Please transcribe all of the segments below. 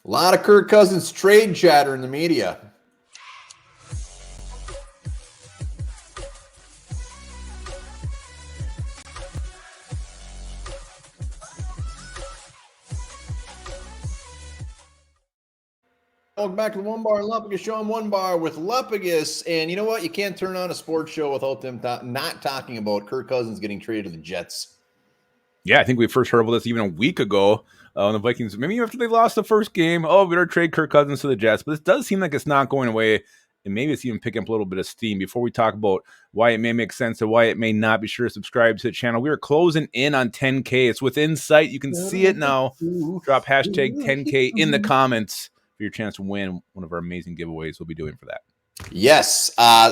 A lot of Kirk Cousins trade chatter in the media. Welcome back to the Onebar and Lupagus show. I'm Onebar with Lupagus. And you know what? You can't turn on a sports show without them not talking about Kirk Cousins getting traded to the Jets. Yeah, I think we first heard about this even a week ago when the Vikings, maybe after they lost the first game. Oh, we better trade Kirk Cousins to the Jets. But this does seem like it's not going away. And maybe it's even picking up a little bit of steam. Before we talk about why it may make sense and why it may not, be sure to subscribe to the channel. We are closing in on 10K. It's within sight. You can see it now. Drop hashtag 10K in the comments for your chance to win one of our amazing giveaways we'll be doing for that. Yes.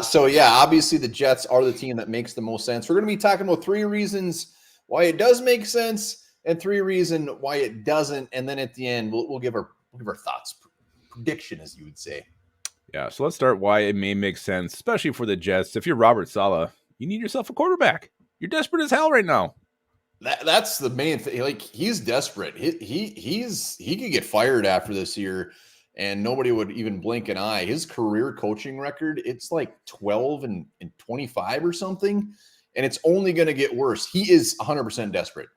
So, yeah, obviously the Jets are the team that makes the most sense. We're going to be talking about 3 reasons why it does make sense and 3 reasons why it doesn't. And then at the end, we'll give our thoughts, prediction, as you would say. Yeah, so let's start why it may make sense, especially for the Jets. If you're Robert Saleh, you need yourself a quarterback. You're desperate as hell right now. That's the main thing. Like, he's desperate. He could get fired after this year, and nobody would even blink an eye. His career coaching record, it's like 12 and 25 or something, and it's only going to get worse. He is 100% desperate.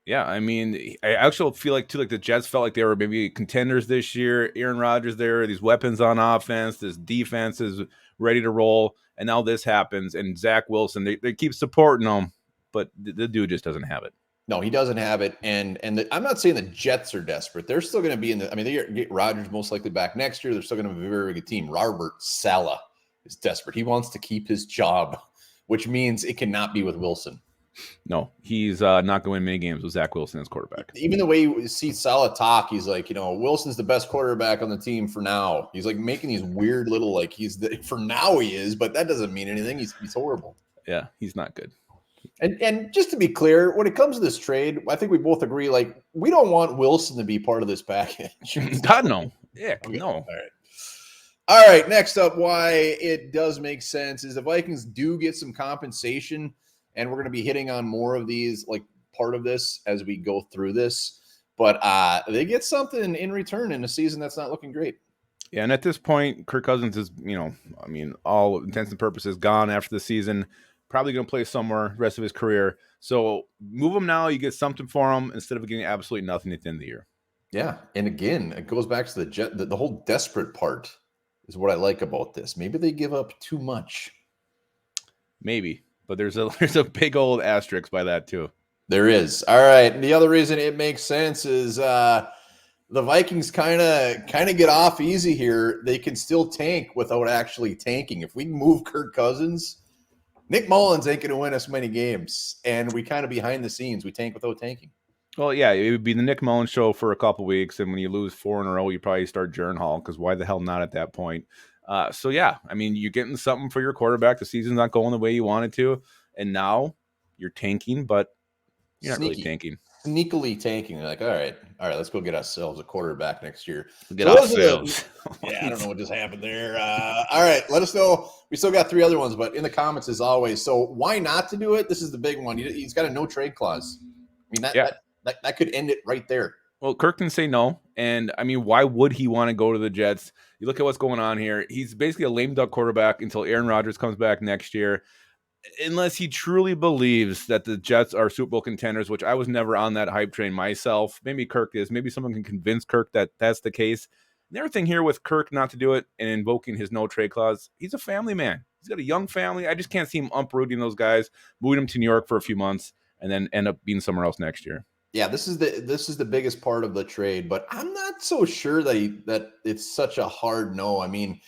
Yeah, I mean, I actually feel like too, like the Jets felt like they were maybe contenders this year. Aaron Rodgers there, these weapons on offense, this defense is ready to roll, and now this happens. And Zach Wilson, they keep supporting him, but the dude just doesn't have it. No, he doesn't have it, and I'm not saying the Jets are desperate. They're still going to be in the. I mean, they get Rodgers most likely back next year. They're still going to be a very, very good team. Robert Saleh is desperate. He wants to keep his job, which means it cannot be with Wilson. No, he's not going to win many games with Zach Wilson as quarterback. Even the way you see Saleh talk, he's like, Wilson's the best quarterback on the team for now. He's like making these weird little, like, for now he is, but that doesn't mean anything. He's horrible. Yeah, he's not good. And just to be clear, when it comes to this trade, I think we both agree, like, we don't want Wilson to be part of this package. God, no. Yeah, okay. No. All right. Next up, why it does make sense is the Vikings do get some compensation, and we're going to be hitting on more of these, like, part of this as we go through this. But they get something in return in a season that's not looking great. Yeah, and at this point, Kirk Cousins is, all intents and purposes gone after the season. Probably going to play somewhere the rest of his career. So move him now. You get something for him instead of getting absolutely nothing at the end of the year. Yeah, and again, it goes back to the whole desperate part is what I like about this. Maybe they give up too much. Maybe, but there's a big old asterisk by that too. There is. All right, and the other reason it makes sense is the Vikings kind of get off easy here. They can still tank without actually tanking. If we move Kirk Cousins, Nick Mullins ain't going to win us many games, and we kind of behind the scenes. We tank without tanking. Well, yeah, it would be the Nick Mullins show for a couple weeks, and when you lose 4 in a row, you probably start Jern Hall, because why the hell not at that point? So, yeah, I mean, you're getting something for your quarterback. The season's not going the way you want it to, and now you're tanking, but you're not really tanking. Sneakily tanking. They're like, all right, let's go get ourselves a quarterback next year. Get ourselves. I don't know what just happened there. All right, let us know. We still got 3 other ones, but in the comments as always. So why not to do it? This is the big one. He's got a no trade clause. I mean, that could end it right there. Well, Kirk can say no, and I mean, why would he want to go to the Jets? You look at what's going on here. He's basically a lame duck quarterback until Aaron Rodgers comes back next year. Unless he truly believes that the Jets are Super Bowl contenders, which I was never on that hype train myself. Maybe Kirk is. Maybe someone can convince Kirk that that's the case. And everything here with Kirk not to do it and invoking his no trade clause, he's a family man. He's got a young family. I just can't see him uprooting those guys, moving them to New York for a few months, and then end up being somewhere else next year. Yeah, this is the biggest part of the trade, but I'm not so sure that it's such a hard no. I mean,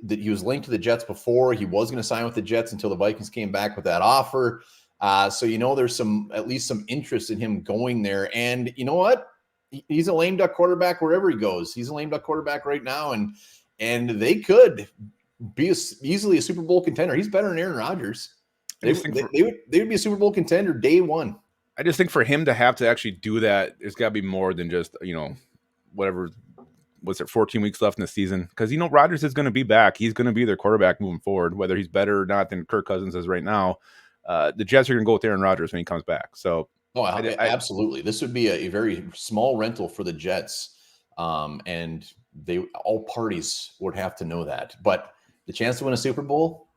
that he was linked to the Jets before. He was going to sign with the Jets until the Vikings came back with that offer. So, there's at least some interest in him going there. And you know what? He's a lame duck quarterback wherever he goes. He's a lame duck quarterback right now. And they could be easily a Super Bowl contender. He's better than Aaron Rodgers. They would be a Super Bowl contender day one. I just think for him to have to actually do that, there's got to be more than just, whatever. Was there 14 weeks left in the season? Because, Rodgers is going to be back. He's going to be their quarterback moving forward, whether he's better or not than Kirk Cousins is right now. The Jets are going to go with Aaron Rodgers when he comes back. So, absolutely. This would be a very small rental for the Jets. And all parties would have to know that. But the chance to win a Super Bowl,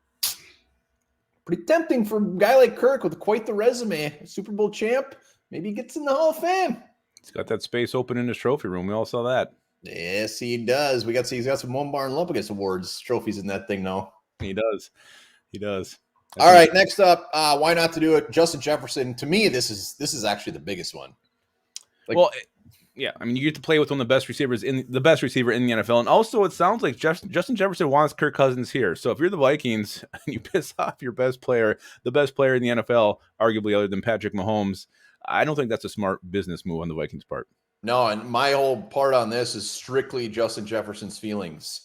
pretty tempting for a guy like Kirk with quite the resume. Super Bowl champ, maybe he gets in the Hall of Fame. He's got that space open in his trophy room. We all saw that. Yes, he does. He's got some Onebar and Lupagus awards trophies in that thing now. He does. All right, next up, why not to do it? Justin Jefferson. To me, this is actually the biggest one. Yeah, I mean, you get to play with one of the best receivers the best receiver in the NFL, and also it sounds like Justin Jefferson wants Kirk Cousins here. So if you're the Vikings and you piss off your best player, the best player in the NFL, arguably other than Patrick Mahomes, I don't think that's a smart business move on the Vikings' part. No, and my whole part on this is strictly Justin Jefferson's feelings.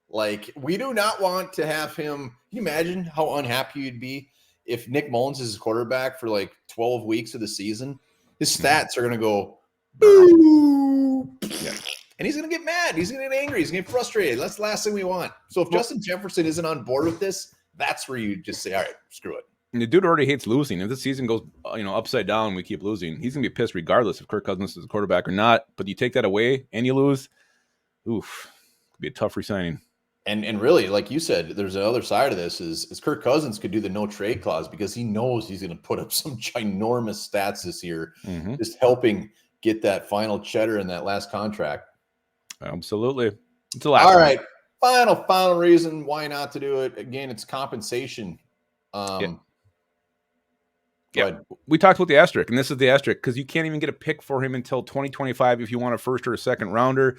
Like, we do not want to have him. Can you imagine how unhappy you'd be if Nick Mullins is his quarterback for like 12 weeks of the season? His stats are going to go boo. Yeah. And he's going to get mad. He's going to get angry. He's going to get frustrated. That's the last thing we want. So if Justin Jefferson isn't on board with this, that's where you just say, all right, screw it. And the dude already hates losing. If the season goes, upside down, and we keep losing, he's gonna be pissed regardless if Kirk Cousins is a quarterback or not. But you take that away and you lose, oof, could be a tough resigning. And really, like you said, there's another side of this is Kirk Cousins could do the no trade clause because he knows he's going to put up some ginormous stats this year, just helping get that final cheddar in that last contract. Absolutely. It's the last All right. Final reason why not to do it. Again, it's compensation. Yeah, we talked about the asterisk, and this is the asterisk because you can't even get a pick for him until 2025 if you want a first or a second rounder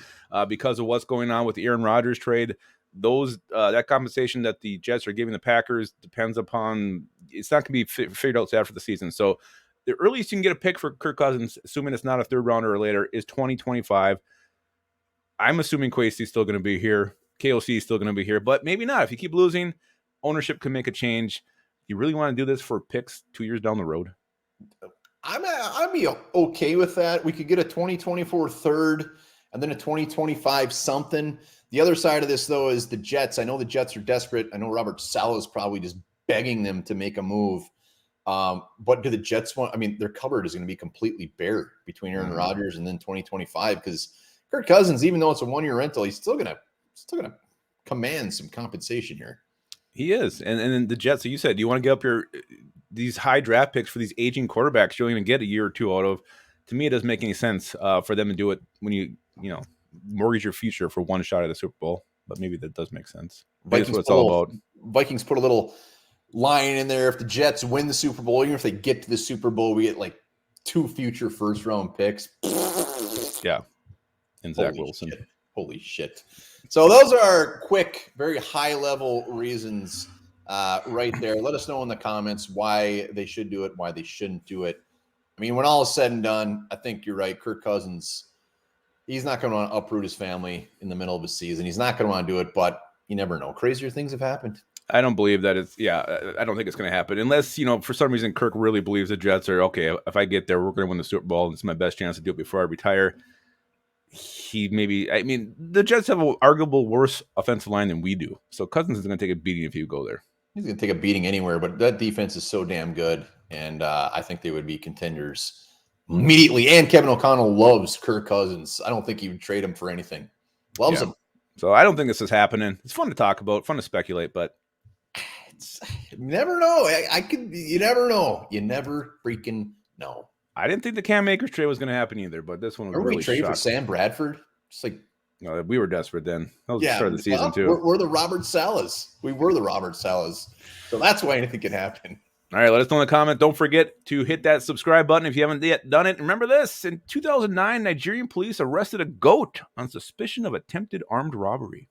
because of what's going on with the Aaron Rodgers trade. That compensation that the Jets are giving the Packers depends upon it's not going to be figured out after the season. So the earliest you can get a pick for Kirk Cousins, assuming it's not a third rounder or later, is 2025. I'm assuming Kwesi is still going to be here. KOC is still going to be here, but maybe not. If you keep losing, ownership can make a change. You really want to do this for picks 2 years down the road? I'd be okay with that. We could get a 2024 third and then a 2025 something. The other side of this, though, is the Jets. I know the Jets are desperate. I know Robert Saleh is probably just begging them to make a move. But do the Jets want? I mean, their cupboard is going to be completely bare between Aaron Rodgers and then 2025 because Kirk Cousins, even though it's a 1-year rental, he's still gonna command some compensation here. He is. And then the Jets, so you said, you want to get up these high draft picks for these aging quarterbacks you don't even get a year or two out of. To me, it doesn't make any sense for them to do it when you mortgage your future for one shot at the Super Bowl. But maybe that does make sense. That's what it's all about. Vikings put a little line in there. If the Jets win the Super Bowl, even if they get to the Super Bowl, we get like 2 future first-round picks. Yeah. And Zach Wilson. Holy shit. So those are quick, very high-level reasons right there. Let us know in the comments why they should do it, why they shouldn't do it. I mean, when all is said and done, I think you're right. Kirk Cousins, he's not going to want to uproot his family in the middle of his season. He's not going to want to do it, but you never know. Crazier things have happened. I don't believe that I don't think it's going to happen unless, for some reason Kirk really believes the Jets are, okay, if I get there, we're going to win the Super Bowl. And it's my best chance to do it before I retire. The Jets have an arguable worse offensive line than we do. So Cousins is going to take a beating if you go there. He's going to take a beating anywhere, but that defense is so damn good. And I think they would be contenders immediately. And Kevin O'Connell loves Kirk Cousins. I don't think he would trade him for anything. Loves him. So I don't think this is happening. It's fun to talk about, fun to speculate, but you never know. You never know. You never freaking know. I didn't think the Cam Akers trade was going to happen either, but this one was really shocking. For Sam Bradford? Just like, no, we were desperate then. That was the start of the season too. We're the Robert Salehs. We were the Robert Salehs. So that's why anything can happen. All right, let us know in the comment. Don't forget to hit that subscribe button if you haven't yet done it. Remember this, in 2009, Nigerian police arrested a goat on suspicion of attempted armed robbery.